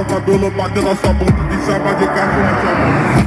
o cabelo batendo na sua bunda, te chama de cachorro.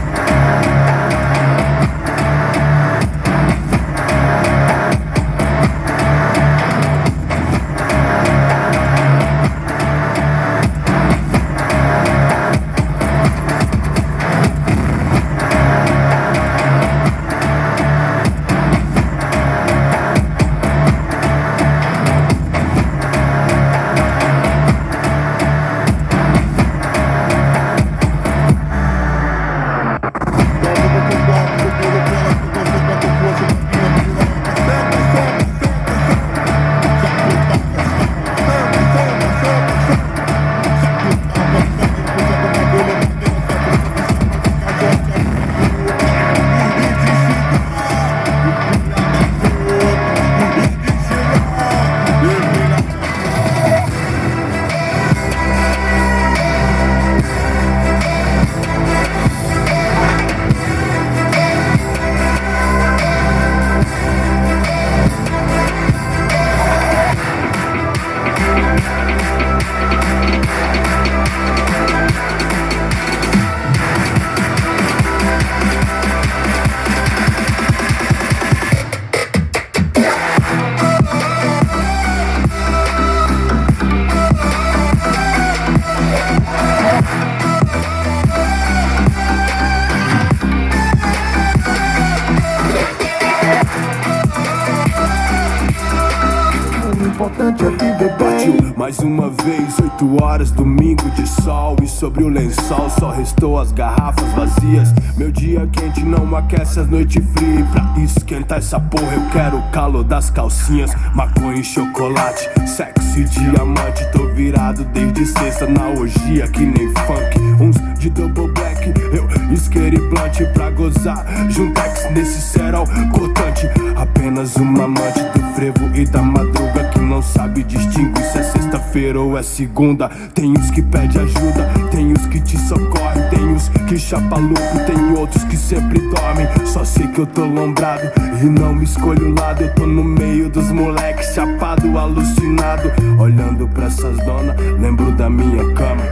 Partiu mais uma vez, 8 horas, domingo de sol. E sobre o lençol só restou as garrafas vazias. Meu dia quente não aquece as noites frias. E pra esquentar essa porra eu quero o calor das calcinhas. Maconha e chocolate, sexo e diamante. Tô virado desde sexta na orgia que nem funk. Uns de double black, eu isqueiro e blunt pra gozar. Juntex nesse cerol cortante. Apenas uma amante do frevo e da madruga que não sabe distinguir se é sexta-feira ou é segunda. Tem os que pedem ajuda, tem os que te socorrem, tem os que chapa louco, tem outros que sempre dormem. Só sei que eu tô lombrado e não me escolho o lado. Eu tô no meio dos moleques, chapado, alucinado. Olhando pra essas donas, lembro da minha cama.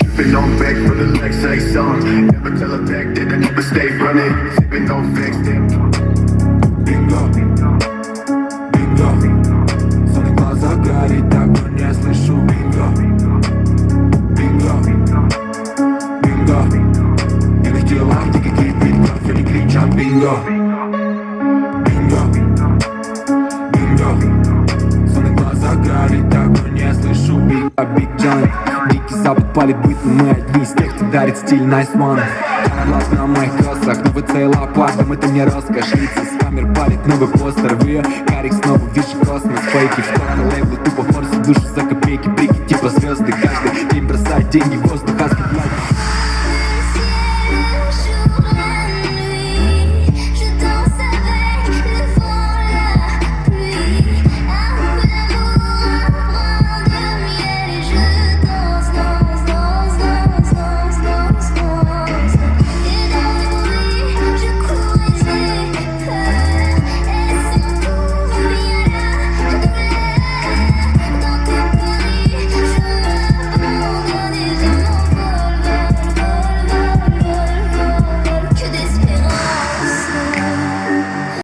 Sipping on back for the next say song. Never tell a back that I never stay running. Sipping on facts, bingo, bingo. Сонный глаз горит, огонь я слышу. Bingo, bingo, bingo. Белых телах, где кипит кровь, они кричат bingo, bingo, bingo. Сонный глаз горит, огонь я слышу. Bingo, big joint. Дикий запад палит быт, но мы одни из тех, кто дарит стиль nice one. Глаз на моих кроссах, новый целопад, дом это не роскошь. Лица с камер палит новый постер. В ее карик снова вижу космос. Фейки в сторону лейблы, тупо форсит душу за копейки. Брики типа звезды, каждый день бросает деньги в воздух, аски в лайк.